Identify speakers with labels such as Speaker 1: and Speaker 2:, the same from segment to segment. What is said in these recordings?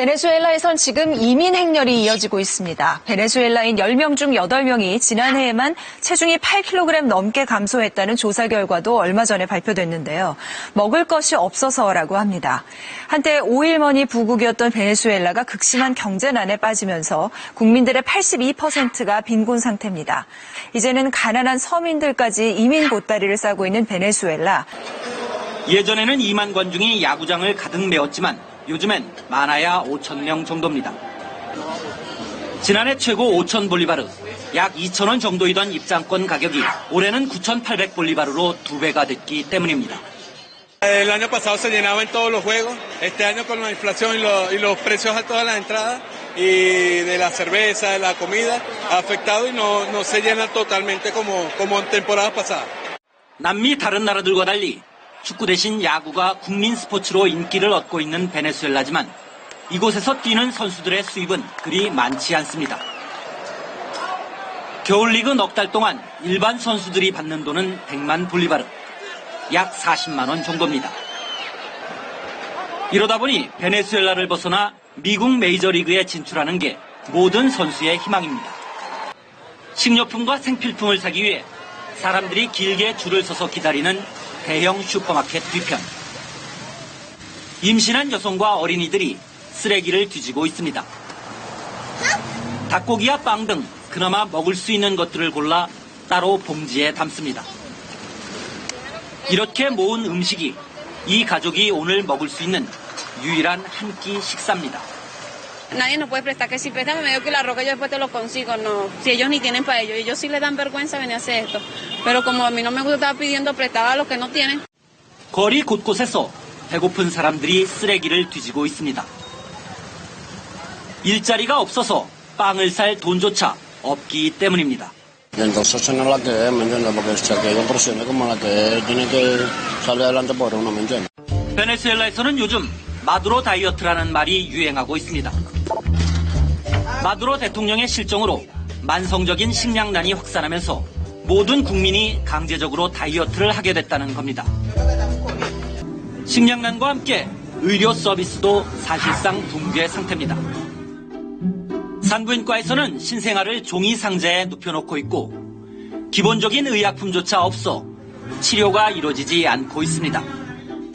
Speaker 1: 베네수엘라에선 지금 이민 행렬이 이어지고 있습니다. 베네수엘라인 10명 중 8명이 지난해에만 체중이 8kg 넘게 감소했다는 조사 결과도 얼마 전에 발표됐는데요. 먹을 것이 없어서라고 합니다. 한때 오일머니 부국이었던 베네수엘라가 극심한 경제난에 빠지면서 국민들의 82%가 빈곤 상태입니다. 이제는 가난한 서민들까지 이민 보따리를 싸고 있는 베네수엘라.
Speaker 2: 예전에는 2만 관중이 야구장을 가득 메웠지만 요즘엔 많아야 5,000명 정도입니다. 지난해 최고 5,000볼리바르, 약 2,000원 정도이던 입장권 가격이 올해는 9,800볼리바르로 2배가 됐기 때문입니다.
Speaker 3: El año pasado se llenaba en todos los juegos. Este año con la inflación y los precios altos de las entradas y de la cerveza, de la comida, ha afectado y no se llena totalmente como en temporadas pasadas.
Speaker 2: 남미 다른 나라들과 달리 축구 대신 야구가 국민 스포츠로 인기를 얻고 있는 베네수엘라지만 이곳에서 뛰는 선수들의 수입은 그리 많지 않습니다. 겨울리그 넉 달 동안 일반 선수들이 받는 돈은 100만 볼리바르, 약 40만 원 정도입니다. 이러다 보니 베네수엘라를 벗어나 미국 메이저리그에 진출하는 게 모든 선수의 희망입니다. 식료품과 생필품을 사기 위해 사람들이 길게 줄을 서서 기다리는 대형 슈퍼마켓 뒤편. 임신한 여성과 어린이들이 쓰레기를 뒤지고 있습니다. 닭고기와 빵 등 그나마 먹을 수 있는 것들을 골라 따로 봉지에 담습니다. 이렇게 모은 음식이 이 가족이 오늘 먹을 수 있는 유일한 한 끼 식사입니다.
Speaker 4: Nadie nos puede prestar que si préstame medio kilo de arroz que yo después te lo consigo, no. Si ellos ni tienen para ellos, ellos sí les dan vergüenza venir a hacer esto. Pero como a mí no me gusta estar pidiendo prestado a los que no tienen.
Speaker 2: 거리 곳곳에서 배고픈 사람들이 쓰레기를 뒤지고 있습니다. 일자리가 없어서 빵을 살 돈조차 없기 때문입니다.
Speaker 5: Entonces no la que es, ¿me entiendes? Porque si aquella presión como la que es, tiene que salir adelante por uno, ¿me entiendes?
Speaker 2: 베네수엘라에서는 요즘 마두로 다이어트라는 말이 유행하고 있습니다. 마두로 대통령의 실정으로 만성적인 식량난이 확산하면서 모든 국민이 강제적으로 다이어트를 하게 됐다는 겁니다. 식량난과 함께 의료 서비스도 사실상 붕괴 상태입니다. 산부인과에서는 신생아를 종이 상자에 눕혀놓고 있고 기본적인 의약품조차 없어 치료가 이루어지지 않고 있습니다.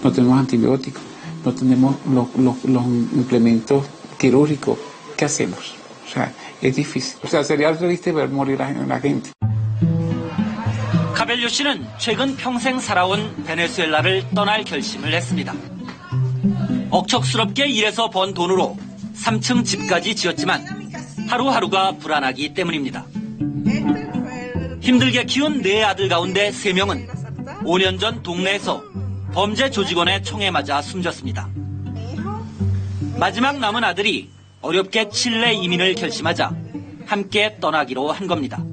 Speaker 6: No tenemos antibióticos, no tenemos los implementos quirúrgicos. ¿Qué hacemos? O sea, es difícil. O sea, sería triste ver morir a la gente.
Speaker 2: 카벨료 씨는 최근 평생 살아온 베네수엘라를 떠날 결심을 했습니다. 억척스럽게 일해서 번 돈으로 3층 집까지 지었지만 하루하루가 불안하기 때문입니다. 힘들게 키운 4아들 가운데 3명은 5년 전 동네에서 범죄 조직원의 총에 맞아 숨졌습니다. 마지막 남은 아들이 어렵게 칠레 이민을 결심하자 함께 떠나기로 한 겁니다.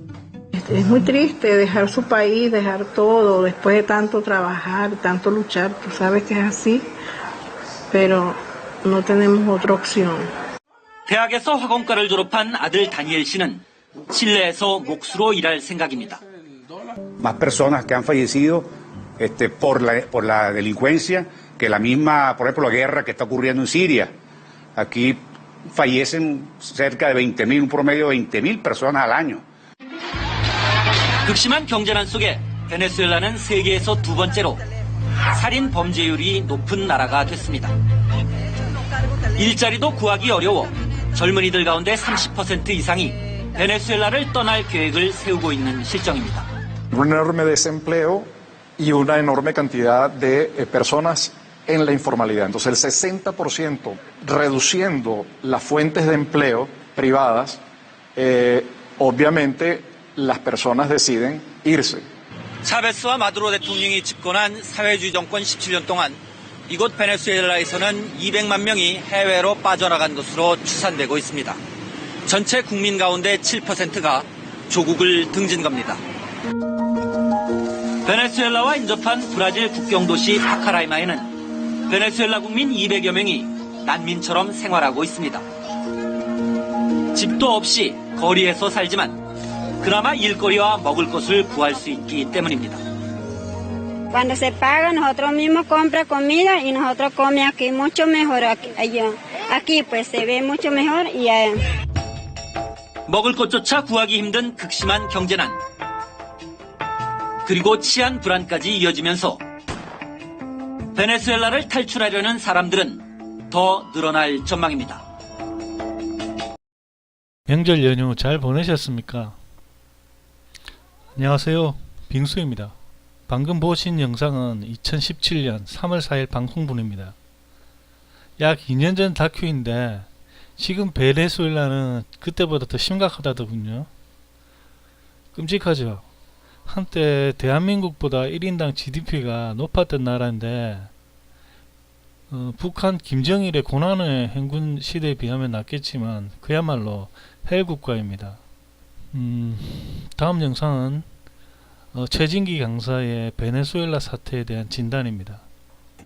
Speaker 7: Es muy triste dejar su país, dejar todo, después de tanto trabajar, tanto luchar, tú sabes que es así, pero no tenemos otra opción.
Speaker 2: 대학에서 화공과를 졸업한 아들 다니엘 씨는 칠레에서 목수로 일할 생각입니다.
Speaker 8: Más personas que han fallecido por la delincuencia que la misma, por ejemplo, la guerra que está ocurriendo en Siria. Aquí fallecen cerca de 20.000, un promedio de 20.000 personas al año.
Speaker 2: 극심한 경제난 속에 베네수엘라는 세계에서 2번째로 살인 범죄율이 높은 나라가 됐습니다. 일자리도 구하기 어려워 젊은이들 가운데 30% 이상이 베네수엘라를 떠날 계획을 세우고 있는 실정입니다.
Speaker 9: Un enorme desempleo y una enorme cantidad de personas en la informalidad. Entonces el 60% reduciendo las fuentes de empleo privadas, obviamente las personas deciden irse.
Speaker 2: 차베스와 마두로 대통령이 집권한 사회주의 정권 17년 동안 이곳 베네수엘라에서는 200만 명이 해외로 빠져나간 것으로 추산되고 있습니다. 전체 국민 가운데 7%가 조국을 등진 겁니다. 베네수엘라와 인접한 브라질 국경도시 파카라이마에는 베네수엘라 국민 200여 명이 난민처럼 생활하고 있습니다. 집도 없이 거리에서 살지만 그나마 일거리와 먹을 것을 구할 수 있기 때문입니다.
Speaker 10: Cuando se paga, nosotros mismos compra comida y nosotros comemos aquí mucho mejor. Aquí pues se ve mucho mejor y
Speaker 2: 먹을 것조차 구하기 힘든 극심한 경제난. 그리고 치안 불안까지 이어지면서 베네수엘라를 탈출하려는 사람들은 더 늘어날 전망입니다.
Speaker 11: 명절 연휴 잘 보내셨습니까? 안녕하세요. 빙수입니다. 방금 보신 영상은 2017년 3월 4일 방송분입니다. 약 2년 전 다큐인데 지금 베네수엘라는 그때보다 더 심각하다더군요. 끔찍하죠. 한때 대한민국보다 1인당 GDP가 높았던 나라인데 북한 김정일의 고난의 행군 시대에 비하면 낫겠지만 그야말로 헬국가입니다. 다음 영상은 최진기 강사의 베네수엘라 사태에 대한 진단입니다.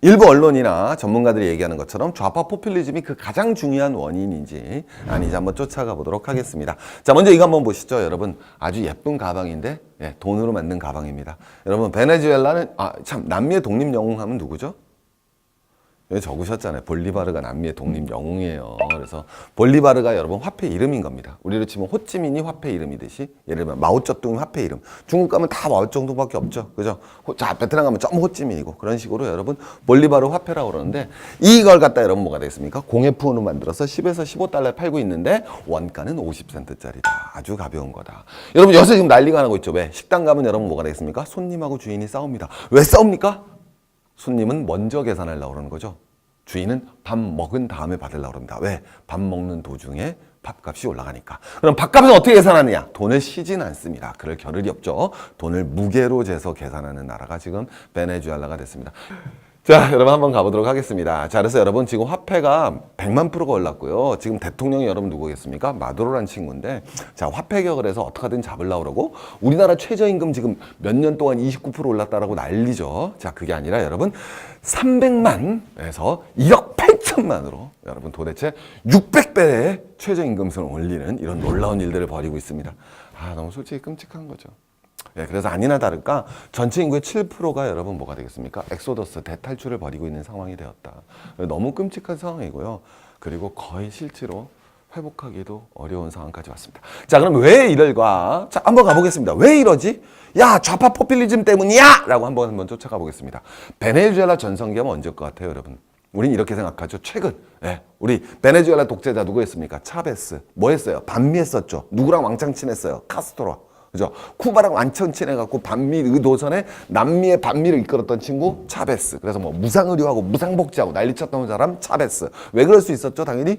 Speaker 12: 일부 언론이나 전문가들이 얘기하는 것처럼 좌파 포퓰리즘이 그 가장 중요한 원인인지 아닌지 한번 쫓아가 보도록 하겠습니다. 자, 먼저 이거 한번 보시죠. 여러분, 아주 예쁜 가방인데 돈으로 만든 가방입니다. 여러분, 베네수엘라는 참 남미의 독립 영웅 하면 누구죠? 여기 적으셨잖아요. 볼리바르가 남미의 독립 영웅이에요. 그래서 볼리바르가 여러분 화폐 이름인 겁니다. 우리로 치면 호찌민이 화폐 이름이듯이 예를 들면 마오쩌둥이 화폐 이름. 중국 가면 다 마오쩌둥밖에 없죠. 그죠? 자, 베트남 가면 점 호찌민이고 그런 식으로 여러분 볼리바르 화폐라고 그러는데 이걸 갖다 여러분 뭐가 되겠습니까? 공예품으로 만들어서 10에서 15달러에 팔고 있는데 원가는 50센트짜리다. 아주 가벼운 거다. 여러분 요새 지금 난리가 나고 있죠. 왜? 식당 가면 여러분 뭐가 되겠습니까? 손님하고 주인이 싸웁니다. 왜 싸웁니까? 손님은 먼저 계산하려고 그러는 거죠. 주인은 밥 먹은 다음에 받으려고 합니다. 왜? 밥 먹는 도중에 밥값이 올라가니까. 그럼 밥값은 어떻게 계산하느냐? 돈을 쉬진 않습니다. 그럴 겨를이 없죠. 돈을 무게로 재서 계산하는 나라가 지금 베네수엘라가 됐습니다. 자, 여러분 한번 가보도록 하겠습니다. 자, 그래서 여러분 지금 화폐가 100만 프로가 올랐고요. 지금 대통령이 여러분 누구겠습니까? 마두로라는 친구인데, 자, 화폐 격을 해서 어떻게든 잡으려고 그러고, 우리나라 최저임금 지금 몇 년 동안 29% 올랐다라고 난리죠. 자, 그게 아니라 여러분 300만에서 1억 8천만으로 여러분 도대체 600배의 최저임금을 올리는 이런 놀라운 일들을 벌이고 있습니다. 너무 솔직히 끔찍한 거죠. 그래서 아니나 다를까 전체 인구의 7%가 여러분 뭐가 되겠습니까? 엑소더스, 대탈출을 벌이고 있는 상황이 되었다. 너무 끔찍한 상황이고요. 그리고 거의 실제로 회복하기도 어려운 상황까지 왔습니다. 자, 그럼 왜 이럴까? 자, 한번 가보겠습니다. 왜 이러지? 야, 좌파 포퓰리즘 때문이야! 라고 한번 쫓아가 보겠습니다. 베네수엘라 전성기하면 언제일 것 같아요, 여러분? 우린 이렇게 생각하죠. 최근 우리 베네수엘라 독재자 누구였습니까? 차베스. 뭐 했어요? 반미했었죠. 누구랑 왕창 친했어요? 카스트로. 그죠? 쿠바랑 완전 친해갖고 반미 의도선에 남미의 반미를 이끌었던 친구 차베스. 그래서 뭐 무상의료하고 무상복지하고 난리쳤던 사람 차베스. 왜 그럴 수 있었죠? 당연히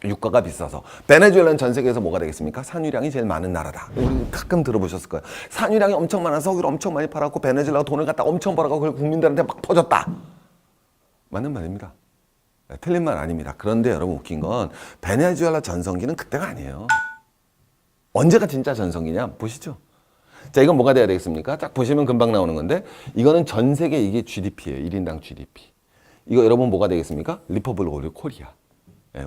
Speaker 12: 유가가 비싸서. 베네수엘라는 전 세계에서 뭐가 되겠습니까? 산유량이 제일 많은 나라다. 우리 가끔 들어보셨을 거예요. 산유량이 엄청 많아서 석유를 엄청 많이 팔았고 베네수엘라가 돈을 갖다 엄청 벌어가고 그걸 국민들한테 막 퍼졌다. 맞는 말입니다. 틀린 말 아닙니다. 그런데 여러분 웃긴 건 베네수엘라 전성기는 그때가 아니에요. 언제가 진짜 전성기냐? 보시죠. 자, 이건 뭐가 돼야 되겠습니까? 딱 보시면 금방 나오는 건데, 이거는 전 세계 이게 GDP예요. 1인당 GDP. 이거 여러분 뭐가 되겠습니까? 리퍼블릭 오브 코리아.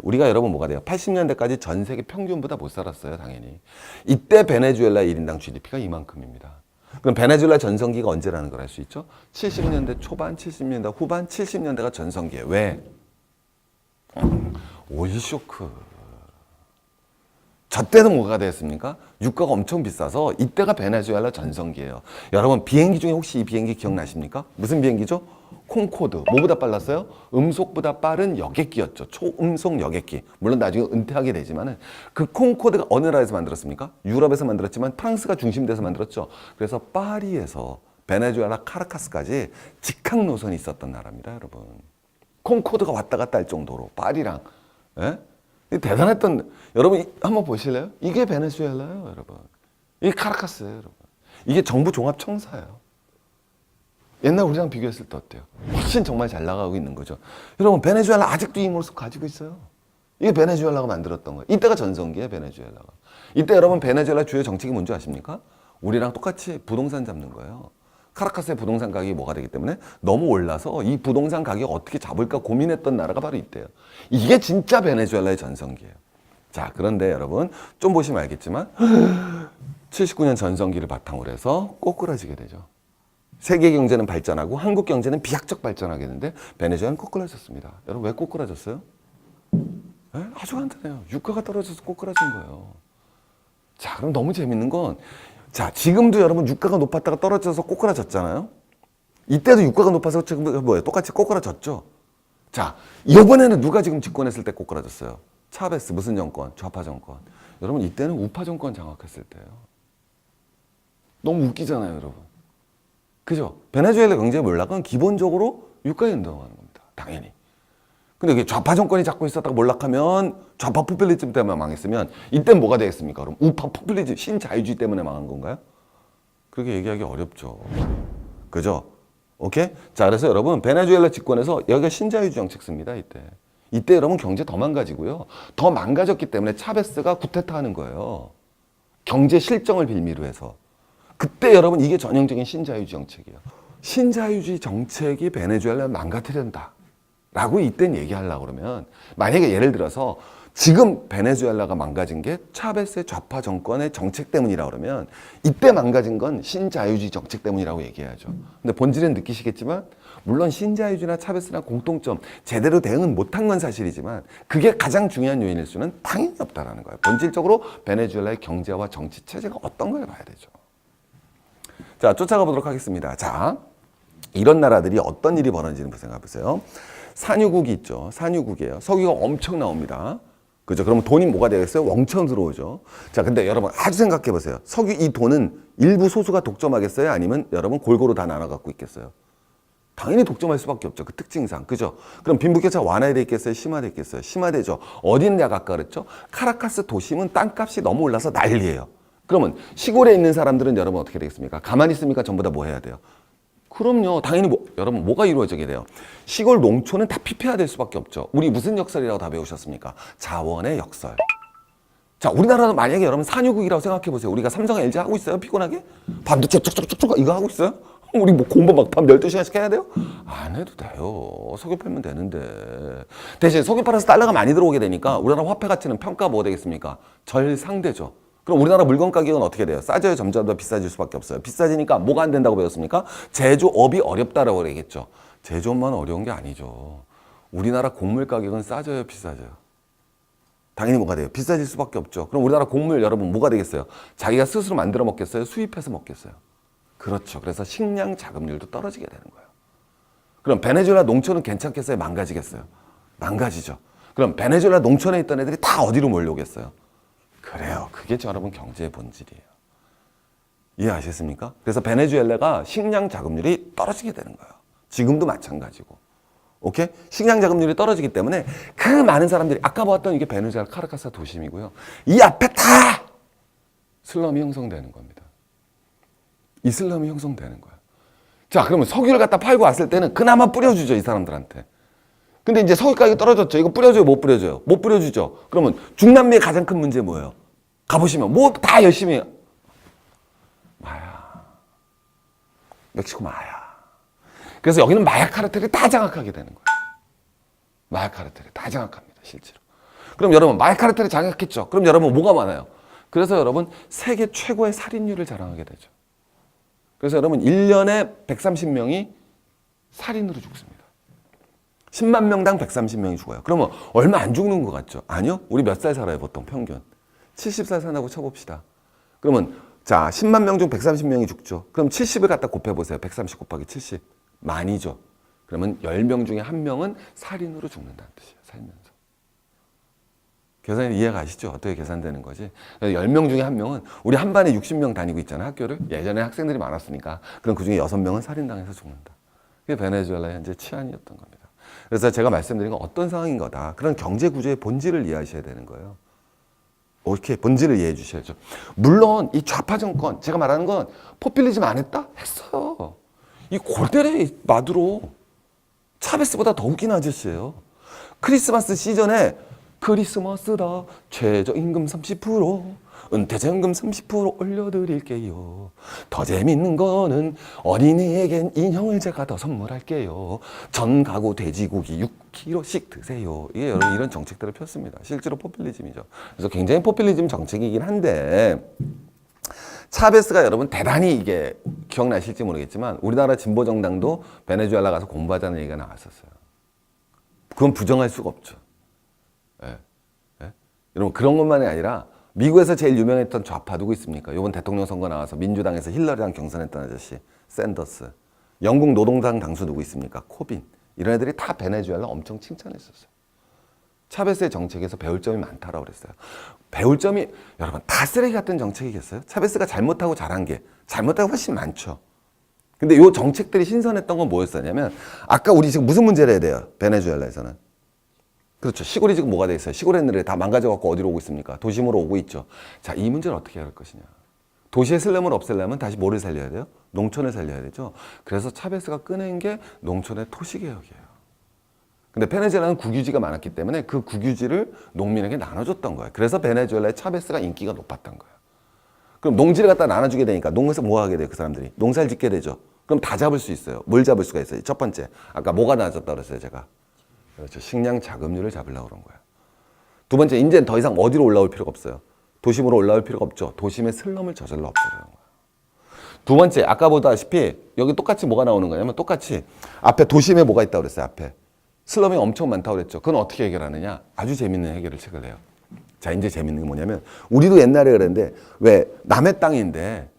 Speaker 12: 우리가 여러분 뭐가 돼요? 80년대까지 전 세계 평균보다 못 살았어요, 당연히. 이때 베네수엘라 1인당 GDP가 이만큼입니다. 그럼 베네수엘라 전성기가 언제라는 걸 알 수 있죠? 70년대 초반, 70년대 후반, 70년대가 전성기예요. 왜? 오일 쇼크. 저 때는 뭐가 됐습니까? 유가가 엄청 비싸서 이때가 베네수엘라 전성기예요. 여러분 비행기 중에 혹시 이 비행기 기억나십니까? 무슨 비행기죠? 콩코드. 뭐보다 빨랐어요? 음속보다 빠른 여객기였죠. 초음속 여객기. 물론 나중에 은퇴하게 되지만은 그 콩코드가 어느 나라에서 만들었습니까? 유럽에서 만들었지만 프랑스가 중심돼서 만들었죠. 그래서 파리에서 베네수엘라 카라카스까지 직항 노선이 있었던 나라입니다, 여러분. 콩코드가 왔다 갔다 할 정도로 파리랑 대단했던. 여러분 한번 보실래요? 이게 베네수엘라예요, 여러분. 이게 카라카스예요, 여러분. 이게 정부 종합청사예요. 옛날 우리랑 비교했을 때 어때요? 훨씬 정말 잘 나가고 있는 거죠. 여러분 베네수엘라 아직도 이 모습 가지고 있어요. 이게 베네수엘라가 만들었던 거예요. 이때가 전성기예요, 베네수엘라가. 이때 여러분 베네수엘라 주요 정책이 뭔지 아십니까? 우리랑 똑같이 부동산 잡는 거예요. 카라카스의 부동산 가격이 뭐가 되기 때문에 너무 올라서 이 부동산 가격 어떻게 잡을까 고민했던 나라가 바로 이때예요. 이게 진짜 베네수엘라의 전성기예요. 자, 그런데 여러분 좀 보시면 알겠지만 79년 전성기를 바탕으로 해서 꼬꾸라지게 되죠. 세계 경제는 발전하고 한국 경제는 비약적 발전하겠는데 베네수엘라는 꼬꾸라졌습니다. 여러분 왜 꼬꾸라졌어요? 네? 아주 간단해요. 유가가 떨어져서 꼬꾸라진 거예요. 자, 그럼 너무 재밌는 건 자, 지금도 여러분 유가가 높았다가 떨어져서 꼬꾸라졌잖아요. 이때도 유가가 높아서 지금 뭐예요? 똑같이 꼬꾸라졌죠. 자, 이번에는 누가 지금 집권했을 때 꼬꾸라졌어요? 차베스 무슨 정권? 좌파 정권. 여러분 이때는 우파 정권 장악했을 때예요. 너무 웃기잖아요, 여러분. 그죠? 베네수엘라 경제 몰락은 기본적으로 유가에 연동하는 겁니다. 당연히. 근데 이게 좌파 정권이 잡고 있었다가 몰락하면 좌파 포퓰리즘 때문에 망했으면 이때는 뭐가 되겠습니까? 그럼 우파 포퓰리즘, 신자유주의 때문에 망한 건가요? 그렇게 얘기하기 어렵죠. 그죠? 오케이? 자, 그래서 여러분 베네수엘라 집권에서 여기가 신자유주의 정책 씁니다. 이때 여러분 경제 더 망가지고요. 더 망가졌기 때문에 차베스가 쿠데타 하는 거예요. 경제 실정을 빌미로 해서. 그때 여러분 이게 전형적인 신자유주의 정책이에요. 신자유주의 정책이 베네수엘라를 망가뜨린다 라고 이땐 얘기하려고 그러면 만약에 예를 들어서 지금 베네수엘라가 망가진 게 차베스의 좌파 정권의 정책 때문이라고 그러면 이때 망가진 건 신자유주의 정책 때문이라고 얘기해야죠. 근데 본질은 느끼시겠지만 물론 신자유주의나 차베스나 공통점 제대로 대응은 못한 건 사실이지만 그게 가장 중요한 요인일 수는 당연히 없다라는 거예요. 본질적으로 베네수엘라의 경제와 정치 체제가 어떤 걸 봐야 되죠. 자, 쫓아가 보도록 하겠습니다. 자, 이런 나라들이 어떤 일이 벌어지는지 생각해 보세요. 산유국이 있죠. 산유국이에요. 석유가 엄청 나옵니다. 그죠? 그러면 돈이 뭐가 되겠어요? 왕창 들어오죠. 자, 근데 여러분 아주 생각해 보세요. 석유 이 돈은 일부 소수가 독점하겠어요? 아니면 여러분 골고루 다 나눠 갖고 있겠어요? 당연히 독점할 수밖에 없죠. 그 특징상. 그죠? 그럼 빈부격차 완화돼 있겠어요? 심화돼 있겠어요? 심화되죠. 어디는 내가 아까 그랬죠? 카라카스 도심은 땅값이 너무 올라서 난리예요. 그러면 시골에 있는 사람들은 여러분 어떻게 되겠습니까? 가만히 있으니까 전부 다 뭐 해야 돼요? 그럼요. 당연히 여러분 뭐가 이루어지게 돼요? 시골 농촌은 다 피폐화될 수밖에 없죠. 우리 무슨 역설이라고 다 배우셨습니까? 자원의 역설. 자, 우리나라는 만약에 여러분 산유국이라고 생각해 보세요. 우리가 삼성 LG 하고 있어요? 피곤하게? 반도체 쭉쭉쭉쭉 이거 하고 있어요? 우리 뭐 공부 막 밤 12시간씩 해야 돼요? 안 해도 돼요. 석유 팔면 되는데. 대신 석유 팔아서 달러가 많이 들어오게 되니까 우리나라 화폐 가치는 평가 뭐가 되겠습니까? 절상되죠. 그럼 우리나라 물건 가격은 어떻게 돼요? 싸져요? 점점 더 비싸질 수밖에 없어요. 비싸지니까 뭐가 안 된다고 배웠습니까? 제조업이 어렵다라고 그러겠죠. 제조업만 어려운 게 아니죠. 우리나라 곡물 가격은 싸져요? 비싸져요? 당연히 뭐가 돼요? 비싸질 수밖에 없죠. 그럼 우리나라 곡물 여러분 뭐가 되겠어요? 자기가 스스로 만들어 먹겠어요? 수입해서 먹겠어요? 그렇죠. 그래서 식량 자급률도 떨어지게 되는 거예요. 그럼 베네수엘라 농촌은 괜찮겠어요? 망가지겠어요? 망가지죠. 그럼 베네수엘라 농촌에 있던 애들이 다 어디로 몰려오겠어요? 그래요. 그게 여러분 경제의 본질이에요. 이해하셨습니까? 그래서 베네수엘라가 식량 자급률이 떨어지게 되는 거예요. 지금도 마찬가지고. 오케이? 식량 자급률이 떨어지기 때문에 그 많은 사람들이 아까 보았던 이게 베네수엘라 카라카스 도심이고요. 이 앞에 다 슬럼이 형성되는 겁니다. 이 슬럼이 형성되는 거예요. 자, 그러면 석유를 갖다 팔고 왔을 때는 그나마 뿌려주죠, 이 사람들한테. 근데 이제 석유 가격이 떨어졌죠. 이거 뿌려줘요, 못 뿌려줘요? 못 뿌려주죠. 그러면 중남미의 가장 큰 문제 뭐예요? 가보시면 뭐 다 열심히 해요. 마야. 멕시코 마야. 그래서 여기는 마야 카르텔이 다 장악하게 되는 거예요. 마야 카르텔이 다 장악합니다, 실제로. 그럼 여러분 마야 카르텔이 장악했죠. 그럼 여러분 뭐가 많아요? 그래서 여러분 세계 최고의 살인율을 자랑하게 되죠. 그래서 여러분 1년에 130명이 살인으로 죽습니다. 10만 명당 130명이 죽어요. 그러면 얼마 안 죽는 것 같죠? 아니요. 우리 몇 살 살아요, 보통 평균? 70살 산다고 쳐봅시다. 그러면 자, 10만 명 중 130명이 죽죠. 그럼 70을 갖다 곱해보세요. 130 곱하기 70. 만이죠. 그러면 10명 중에 1명은 살인으로 죽는다는 뜻이에요. 살면서. 계산이 이해가 가시죠? 어떻게 계산되는 거지? 10명 중에 1명은 우리 한 반에 60명 다니고 있잖아요, 학교를. 예전에 학생들이 많았으니까. 그럼 그중에 6명은 살인당해서 죽는다. 그게 베네수엘라의 현재 치안이었던 겁니다. 그래서 제가 말씀드린 건 어떤 상황인 거다. 그런 경제 구조의 본질을 이해하셔야 되는 거예요. 이렇게 본질을 이해해 주셔야죠. 물론 이 좌파 정권, 제가 말하는 건 포퓰리즘 안 했다? 했어요. 이 골데레 마두로 차베스보다 더 웃긴 아저씨예요. 크리스마스 시즌에 크리스마스다 최저임금 30% 은퇴자임금 30% 올려드릴게요. 더 재밌는 거는 어린이에겐 인형을 제가 더 선물할게요. 전 가구 돼지고기 6kg씩 드세요. 이게 여러분 이런 정책들을 폈습니다. 실제로 포퓰리즘이죠. 그래서 굉장히 포퓰리즘 정책이긴 한데 차베스가 여러분 대단히 이게 기억나실지 모르겠지만 우리나라 진보정당도 베네수엘라 가서 공부하자는 얘기가 나왔었어요. 그건 부정할 수가 없죠. 예. 예? 여러분 그런 것만이 아니라 미국에서 제일 유명했던 좌파 누구 있습니까? 이번 대통령 선거 나와서 민주당에서 힐러리랑 경선했던 아저씨 샌더스. 영국 노동당 당수 누구 있습니까? 코빈. 이런 애들이 다 베네수엘라 엄청 칭찬했었어요. 차베스의 정책에서 배울 점이 많다라고 그랬어요. 배울 점이 여러분 다 쓰레기 같은 정책이겠어요? 차베스가 잘못하고 잘한 게 잘못하고 훨씬 많죠. 근데 이 정책들이 신선했던 건 뭐였었냐면 아까 우리 지금 무슨 문제를 해야 돼요? 베네수엘라에서는. 그렇죠. 시골이 지금 뭐가 돼 있어요? 시골의 애들이 다 망가져갖고 어디로 오고 있습니까? 도심으로 오고 있죠. 자, 이 문제를 어떻게 할 것이냐. 도시의 슬럼을 없애려면 다시 뭐를 살려야 돼요? 농촌을 살려야 되죠. 그래서 차베스가 꺼낸 게 농촌의 토시개혁이에요. 근데 베네수엘라는 국유지가 많았기 때문에 그 국유지를 농민에게 나눠줬던 거예요. 그래서 베네수엘라의 차베스가 인기가 높았던 거예요. 그럼 농지를 갖다 나눠주게 되니까 농에서 뭐 하게 돼요? 그 사람들이 농사를 짓게 되죠. 그럼 다 잡을 수 있어요. 뭘 잡을 수가 있어요? 첫 번째, 아까 뭐가 나아졌다고 그랬어요, 제가. 그렇죠. 식량 자급률을 잡으려고 그런 거예요. 두 번째, 이제는 더 이상 어디로 올라올 필요가 없어요. 도심으로 올라올 필요가 없죠. 도심의 슬럼을 저절로 없애려는 거예요. 두 번째, 아까 보다시피 여기 똑같이 뭐가 나오는 거냐면 똑같이 앞에 도심에 뭐가 있다고 그랬어요. 앞에 슬럼이 엄청 많다고 그랬죠. 그건 어떻게 해결하느냐? 아주 재밌는 해결을 책을 내요. 자, 이제 재밌는 게 뭐냐면 우리도 옛날에 그랬는데 왜 남의 땅인데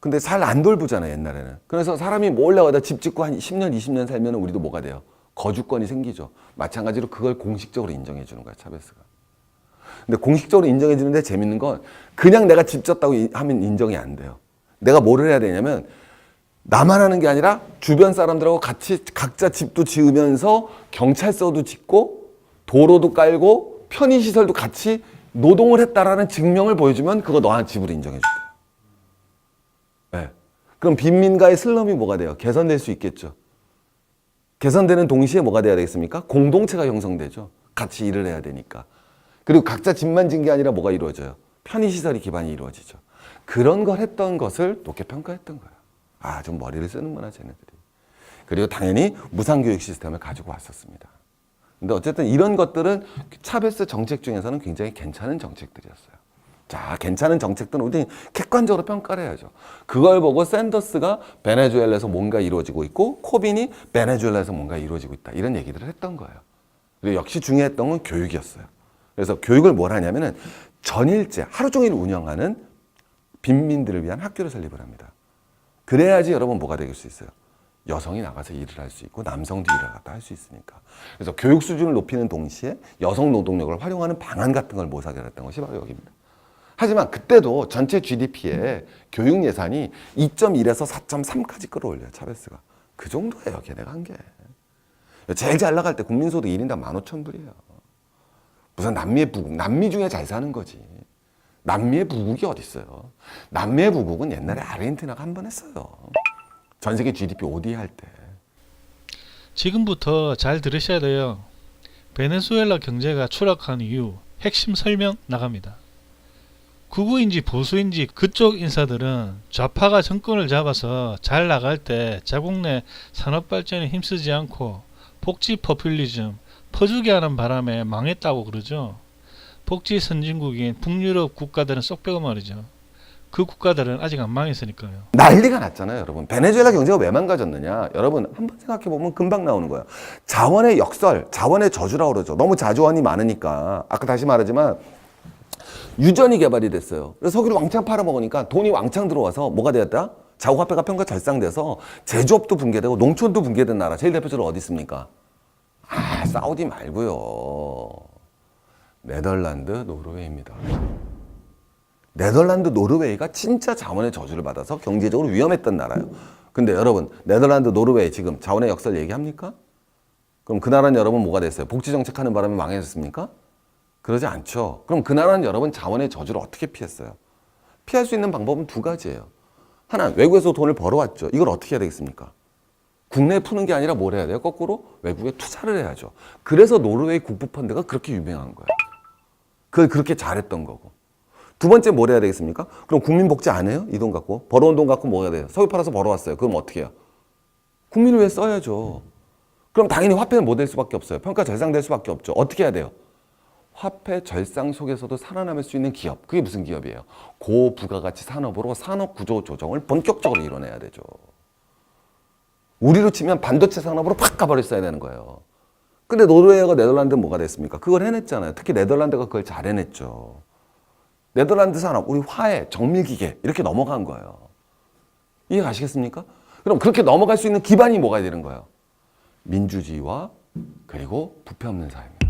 Speaker 12: 근데 잘 안 돌보잖아요, 옛날에는. 그래서 사람이 몰래 어디다 집 짓고 한 10년, 20년 살면 우리도 뭐가 돼요? 거주권이 생기죠. 마찬가지로 그걸 공식적으로 인정해 주는 거야, 차베스가. 근데 공식적으로 인정해 주는데 재밌는 건 그냥 내가 집 졌다고 하면 인정이 안 돼요. 내가 뭐를 해야 되냐면 나만 하는 게 아니라 주변 사람들하고 같이 각자 집도 지으면서 경찰서도 짓고 도로도 깔고 편의시설도 같이 노동을 했다라는 증명을 보여주면 그거 너한 집으로 인정해 줄게요. 네. 그럼 빈민가의 슬럼이 뭐가 돼요? 개선될 수 있겠죠. 개선되는 동시에 뭐가 돼야 되겠습니까? 공동체가 형성되죠. 같이 일을 해야 되니까. 그리고 각자 집만 진 게 아니라 뭐가 이루어져요? 편의시설이 기반이 이루어지죠. 그런 걸 했던 것을 높게 평가했던 거예요. 아, 좀 머리를 쓰는구나, 쟤네들이. 그리고 당연히 무상교육 시스템을 가지고 왔었습니다. 근데 어쨌든 이런 것들은 차베스 정책 중에서는 굉장히 괜찮은 정책들이었어요. 자, 괜찮은 정책들은 우리 객관적으로 평가를 해야죠. 그걸 보고 샌더스가 베네수엘라에서 뭔가 이루어지고 있고 코빈이 베네수엘라에서 뭔가 이루어지고 있다. 이런 얘기들을 했던 거예요. 그리고 역시 중요했던 건 교육이었어요. 그래서 교육을 뭘 하냐면은 전일제 하루 종일 운영하는 빈민들을 위한 학교를 설립을 합니다. 그래야지 여러분 뭐가 될 수 있어요? 여성이 나가서 일을 할 수 있고 남성도 일을 갖다 할 수 있으니까. 그래서 교육 수준을 높이는 동시에 여성 노동력을 활용하는 방안 같은 걸 모색을 했던 것이 바로 여기입니다. 하지만 그때도 전체 GDP에 교육 예산이 2.1에서 4.3까지 끌어올려요, 차베스가. 그 정도예요, 걔네가 한 게. 제일 잘 나갈 때 국민소득 1인당 15,000불이에요. 무슨 남미의 부국, 남미 중에 잘 사는 거지. 남미의 부국이 어디 있어요? 남미의 부국은 옛날에 아르헨티나가 한 번 했어요. 전 세계 GDP 5위 할 때.
Speaker 11: 지금부터 잘 들으셔야 돼요. 베네수엘라 경제가 추락한 이유 핵심 설명 나갑니다. 극우인지 보수인지 그쪽 인사들은 좌파가 정권을 잡아서 잘 나갈 때 자국 내 산업 발전에 힘쓰지 않고 복지 포퓰리즘 퍼주게 하는 바람에 망했다고 그러죠. 복지 선진국인 북유럽 국가들은 쏙 빼고 말이죠. 그 국가들은 아직 안 망했으니까요.
Speaker 12: 난리가 났잖아요, 여러분. 베네수엘라 경제가 왜 망가졌느냐? 여러분 한번 생각해보면 금방 나오는 거예요. 자원의 역설, 자원의 저주라고 그러죠. 너무 자원이 많으니까. 아까 다시 말하지만 유전이 개발이 됐어요. 그래서 석유를 왕창 팔아먹으니까 돈이 왕창 들어와서 뭐가 되었다? 자국화폐가 평가 절상돼서 제조업도 붕괴되고 농촌도 붕괴된 나라. 제일 대표적으로 어디 있습니까? 아, 사우디 말고요. 네덜란드, 노르웨이입니다. 네덜란드, 노르웨이가 진짜 자원의 저주를 받아서 경제적으로 위험했던 나라예요. 근데 여러분, 네덜란드, 노르웨이 지금 자원의 역설 얘기합니까? 그럼 그 나라는 여러분 뭐가 됐어요? 복지정책 하는 바람에 망해졌습니까? 그러지 않죠. 그럼 그 나라는 여러분 자원의 저주를 어떻게 피했어요? 피할 수 있는 방법은 두 가지예요. 하나, 외국에서 돈을 벌어왔죠. 이걸 어떻게 해야 되겠습니까? 국내에 푸는 게 아니라 뭘 해야 돼요? 거꾸로 외국에 투자를 해야죠. 그래서 노르웨이 국부펀드가 그렇게 유명한 거예요. 그걸 그렇게 잘했던 거고. 두 번째 뭘 해야 되겠습니까? 그럼 국민 복지 안 해요? 이 돈 갖고. 벌어온 돈 갖고 뭐 해야 돼요? 석유 팔아서 벌어왔어요. 그럼 어떻게 해요? 국민을 위해 써야죠. 그럼 당연히 화폐는 뭐 될 수밖에 없어요. 평가 절상될 수밖에 없죠. 어떻게 해야 돼요? 화폐 절상 속에서도 살아남을 수 있는 기업. 그게 무슨 기업이에요? 고부가가치 산업으로 산업 구조 조정을 본격적으로 이뤄내야 되죠. 우리로 치면 반도체 산업으로 팍 가버렸어야 되는 거예요. 근데 노르웨이가 네덜란드는 뭐가 됐습니까? 그걸 해냈잖아요. 특히 네덜란드가 그걸 잘 해냈죠. 네덜란드 산업, 우리 화해, 정밀기계 이렇게 넘어간 거예요. 이해 가시겠습니까? 그럼 그렇게 넘어갈 수 있는 기반이 뭐가 되는 거예요? 민주주의와 그리고 부패 없는 사회입니다.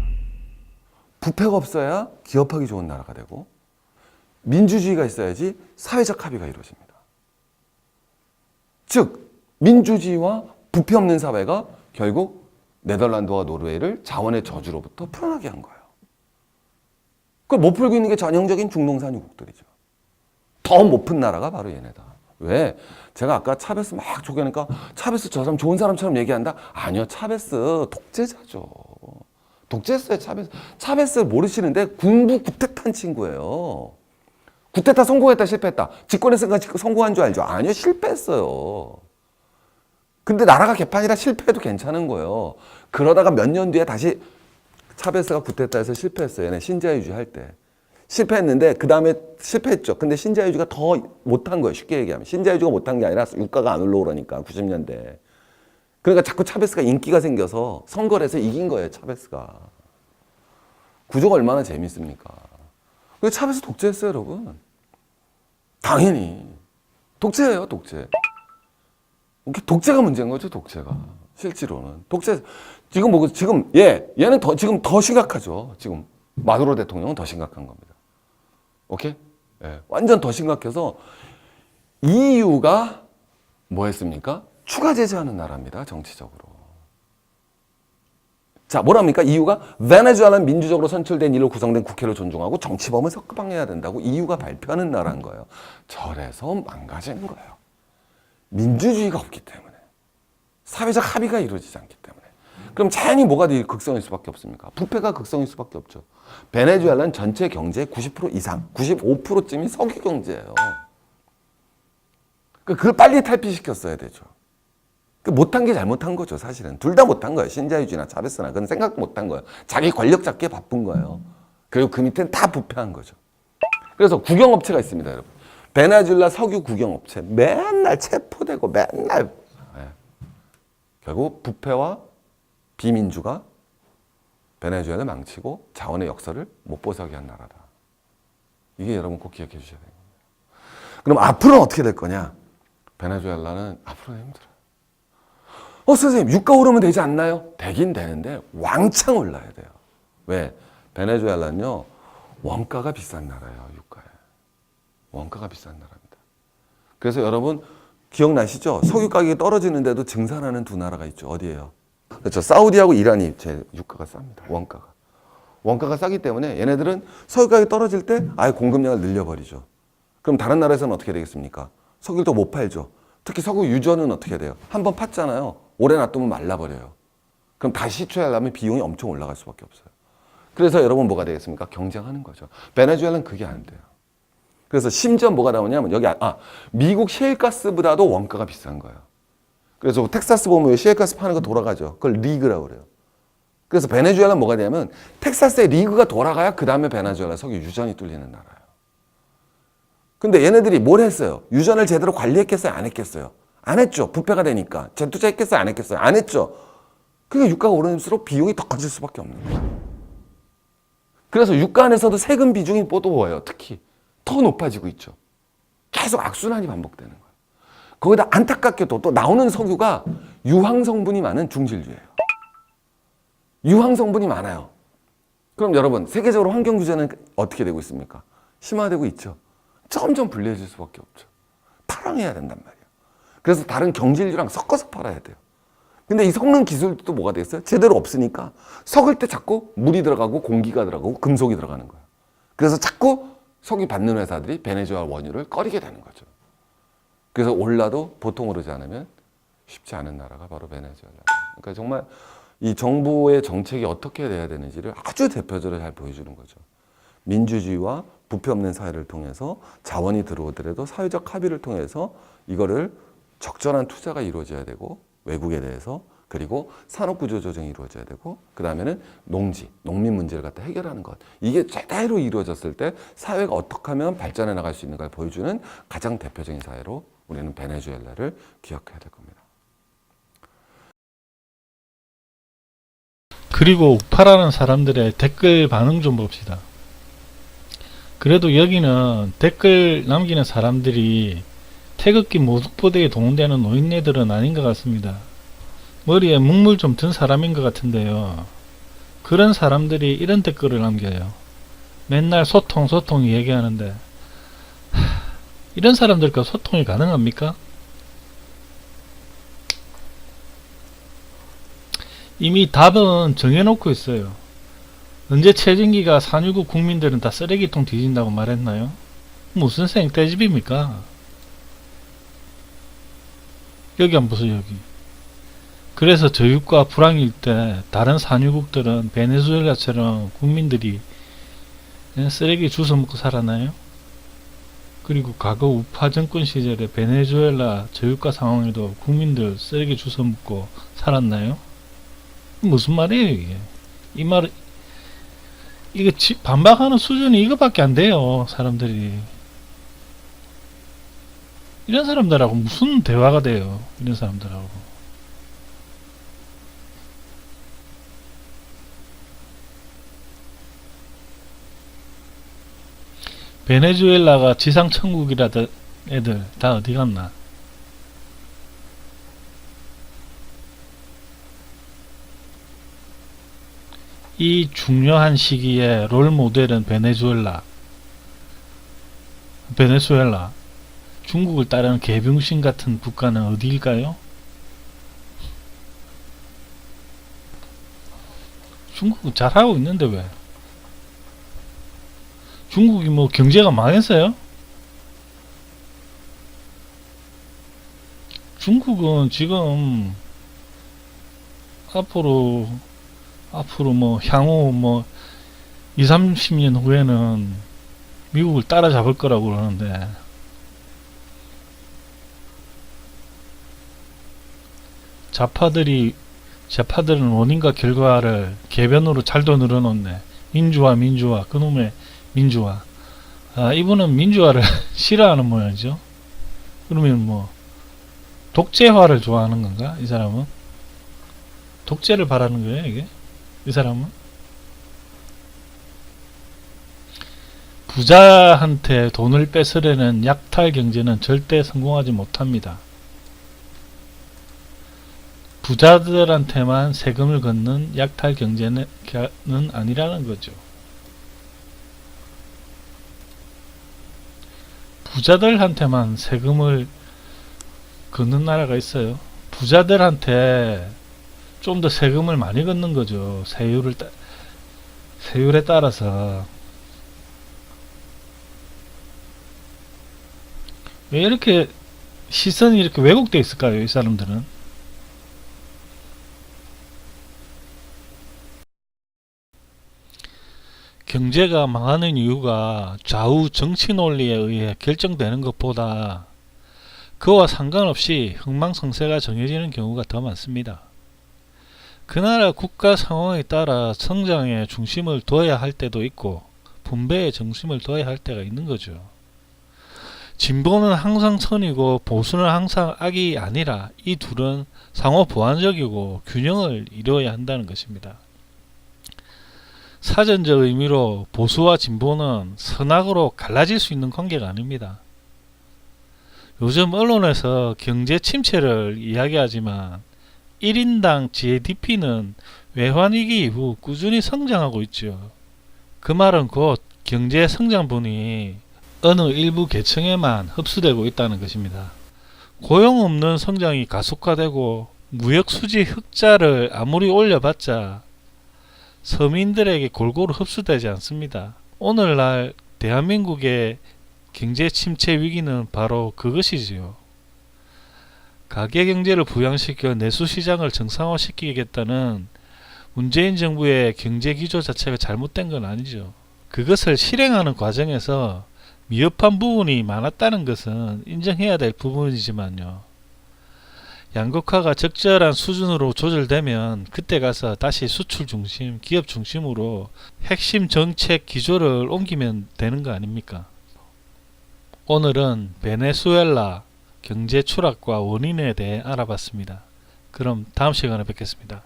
Speaker 12: 부패가 없어야 기업하기 좋은 나라가 되고 민주주의가 있어야지 사회적 합의가 이루어집니다. 즉 민주주의와 부패 없는 사회가 결국 네덜란드와 노르웨이를 자원의 저주로부터 풀어나게 한 거예요. 그걸 못 풀고 있는 게 전형적인 중동산유국들이죠. 더 못 푼 나라가 바로 얘네다. 왜? 제가 아까 차베스 막 조개니까 차베스 저 사람 좋은 사람처럼 얘기한다? 아니요. 차베스 독재자죠. 독재했어요. 차베스. 차베스를 모르시는데 군부 구테타한 친구예요. 구테타 성공했다 실패했다. 집권했으니까 성공한 줄 알죠? 아니요. 실패했어요. 근데 나라가 개판이라 실패해도 괜찮은 거예요. 그러다가 몇 년 뒤에 다시 차베스가 구테타에서 실패했어요. 얘네 신자유주의 할 때. 실패했는데 그 다음에 실패했죠. 근데 신자유주의가 더 못한 거예요. 쉽게 얘기하면. 신자유주의가 못한 게 아니라 유가가 안 올라오니까 90년대. 그러니까 자꾸 차베스가 인기가 생겨서 선거를 해서 이긴 거예요. 차베스가. 구조가 얼마나 재밌습니까? 그래서 차베스 독재했어요. 여러분. 당연히. 독재예요. 독재. 독재가 문제인 거죠. 독재가. 실제로는. 독재. 얘는 지금 더 심각하죠. 지금 마두로 대통령은 더 심각한 겁니다. 오케이? 예, 완전 더 심각해서 EU가 뭐 했습니까? 추가 제재하는 나라입니다. 정치적으로. 자, 뭐랍니까? EU가 베네수엘라는 민주적으로 선출된 일로 구성된 국회를 존중하고 정치범을 석방해야 된다고 EU가 발표하는 나라인 거예요. 저래서 망가지는 거예요. 민주주의가 없기 때문에. 사회적 합의가 이루어지지 않기 때문에. 그럼 자연히 뭐가 극성일 수밖에 없습니까? 부패가 극성일 수밖에 없죠. 베네수엘라는 전체 경제의 90% 이상, 95%쯤이 석유 경제예요. 그걸 빨리 탈피시켰어야 되죠. 못한 게 잘못한 거죠, 사실은. 둘 다 못한 거예요. 신자유주의나 차베스나. 그건 생각도 못한 거예요. 자기 권력 잡기에 바쁜 거예요. 그리고 그 밑에는 다 부패한 거죠. 그래서 국영업체가 있습니다, 여러분. 베네수엘라 석유 국영업체. 맨날 체포되고 맨날. 네. 결국 부패와 비민주가 베네수엘라를 망치고 자원의 역사를 못 보서게 한 나라다. 이게 여러분 꼭 기억해 주셔야 됩니다. 그럼 앞으로는 어떻게 될 거냐? 베네수엘라는 앞으로 힘들어요. 선생님, 유가 오르면 되지 않나요? 되긴 되는데 왕창 올라야 돼요. 왜? 베네수엘라는요, 원가가 비싼 나라예요, 유가에. 원가가 비싼 나라입니다. 그래서 여러분, 기억나시죠? 석유 가격이 떨어지는데도 증산하는 두 나라가 있죠. 어디예요? 그렇죠. 사우디하고 이란이 제 유가가 쌉니다. 원가가. 원가가 싸기 때문에 얘네들은 석유 가격이 떨어질 때 아예 공급량을 늘려버리죠. 그럼 다른 나라에서는 어떻게 되겠습니까? 석유를 더 못 팔죠. 특히 석유 유전은 어떻게 돼요? 한번 팠잖아요. 오래 놔두면 말라버려요. 그럼 다시 시추하려면 비용이 엄청 올라갈 수밖에 없어요. 그래서 여러분 뭐가 되겠습니까? 경쟁하는 거죠. 베네수엘라는 그게 안 돼요. 그래서 심지어 뭐가 나오냐면 여기 미국 셰일가스보다도 원가가 비싼 거예요. 그래서 텍사스 보면 셰일가스 파는 거 돌아가죠. 그걸 리그라고 그래요. 그래서 베네수엘라는 뭐가 되냐면 텍사스의 리그가 돌아가야 그 다음에 베네수엘라 석유 유전이 뚫리는 나라예요. 근데 얘네들이 뭘 했어요? 유전을 제대로 관리했겠어요? 안 했겠어요? 안 했죠. 부패가 되니까. 재투자했겠어요? 안 했겠어요? 안 했죠. 그게 유가가 오를수록 비용이 더 커질 수밖에 없는 거예요. 그래서 유가 안에서도 세금 비중이 뽀도워요. 특히. 더 높아지고 있죠. 계속 악순환이 반복되는 거예요. 거기다 안타깝게도 또 나오는 석유가 유황 성분이 많은 중질유예요. 유황 성분이 많아요. 그럼 여러분, 세계적으로 환경 규제는 어떻게 되고 있습니까? 심화되고 있죠. 점점 불리해질 수밖에 없죠. 타랑해야 된단 말이에요. 그래서 다른 경질유랑 섞어서 팔아야 돼요. 근데 이 섞는 기술도 뭐가 되겠어요? 제대로 없으니까 섞을 때 자꾸 물이 들어가고 공기가 들어가고 금속이 들어가는 거예요. 그래서 자꾸 석유 받는 회사들이 베네수엘라 원유를 꺼리게 되는 거죠. 그래서 올라도 보통 오르지 않으면 쉽지 않은 나라가 바로 베네수엘라. 그러니까 정말 이 정부의 정책이 어떻게 돼야 되는지를 아주 대표적으로 잘 보여주는 거죠. 민주주의와 부패 없는 사회를 통해서 자원이 들어오더라도 사회적 합의를 통해서 이거를 적절한 투자가 이루어져야 되고 외국에 대해서 그리고 산업구조 조정이 이루어져야 되고, 그 다음에는 농민 문제를 갖다 해결하는 것. 이게 제대로 이루어졌을 때 사회가 어떻게 하면 발전해 나갈 수 있는가를 보여주는 가장 대표적인 사회로 우리는 베네수엘라를 기억해야 될 겁니다.
Speaker 11: 그리고 우파라는 사람들의 댓글 반응 좀 봅시다. 그래도 여기는 댓글 남기는 사람들이 태극기 모독부대에 동원되는 노인네들은 아닌 것 같습니다. 머리에 묵물 좀 든 사람인 것 같은데요. 그런 사람들이 이런 댓글을 남겨요. 맨날 소통 얘기하는데 이런 사람들과 소통이 가능합니까? 이미 답은 정해놓고 있어요. 언제 최진기가 4.19 국민들은 다 쓰레기통 뒤진다고 말했나요? 무슨 생떼집입니까? 여기 한번 보세요. 여기. 그래서 저유가 불황일 때 다른 산유국들은 베네수엘라처럼 국민들이 쓰레기 주워 먹고 살았나요? 그리고 과거 우파 정권 시절에 베네수엘라 저유가 상황에도 국민들 쓰레기 주워 먹고 살았나요? 무슨 말이에요 이게? 이 말, 이거 반박하는 수준이 이거밖에 안 돼요. 사람들이. 이런 사람들하고 무슨 대화가 돼요? 이런 사람들하고. 베네수엘라가 지상천국이라던 애들 다 어디 갔나? 이 중요한 시기에 롤 모델은 베네수엘라. 중국을 따르는 개병신 같은 국가는 어디일까요? 중국은 잘하고 있는데 왜? 중국이 뭐 경제가 망했어요? 중국은 지금 앞으로 뭐 향후 뭐 20-30년 후에는 미국을 따라잡을 거라고 그러는데 좌파들은 원인과 결과를 개변으로 잘도 늘어놓네. 민주화 그놈의 민주화. 이분은 민주화를 싫어하는 모양이죠. 그러면 뭐 독재화를 좋아하는 건가? 이 사람은 독재를 바라는 거예요. 이게 이 사람은 부자한테 돈을 뺏으려는 약탈 경제는 절대 성공하지 못합니다. 부자들한테만 세금을 걷는 약탈 경제는 아니라는 거죠. 부자들한테만 세금을 걷는 나라가 있어요. 부자들한테 좀 더 세금을 많이 걷는 거죠. 세율에 따라서. 왜 이렇게 시선이 이렇게 왜곡되어 있을까요? 이 사람들은. 경제가 망하는 이유가 좌우 정치 논리에 의해 결정되는 것보다 그와 상관없이 흥망성쇠가 정해지는 경우가 더 많습니다. 그 나라 국가 상황에 따라 성장에 중심을 둬야 할 때도 있고 분배에 중심을 둬야 할 때가 있는 거죠. 진보는 항상 선이고 보수는 항상 악이 아니라 이 둘은 상호 보완적이고 균형을 이루어야 한다는 것입니다. 사전적 의미로 보수와 진보는 선악으로 갈라질 수 있는 관계가 아닙니다. 요즘 언론에서 경제 침체를 이야기하지만 1인당 GDP는 외환위기 이후 꾸준히 성장하고 있죠. 그 말은 곧 경제 성장분이 어느 일부 계층에만 흡수되고 있다는 것입니다. 고용 없는 성장이 가속화되고 무역수지 흑자를 아무리 올려봤자 서민들에게 골고루 흡수되지 않습니다. 오늘날 대한민국의 경제 침체 위기는 바로 그것이지요. 가계경제를 부양시켜 내수시장을 정상화시키겠다는 문재인 정부의 경제기조 자체가 잘못된 건 아니죠. 그것을 실행하는 과정에서 미흡한 부분이 많았다는 것은 인정해야 될 부분이지만요. 양극화가 적절한 수준으로 조절되면 그때 가서 다시 수출 중심, 기업 중심으로 핵심 정책 기조를 옮기면 되는 거 아닙니까? 오늘은 베네수엘라 경제 추락과 원인에 대해 알아봤습니다. 그럼 다음 시간에 뵙겠습니다.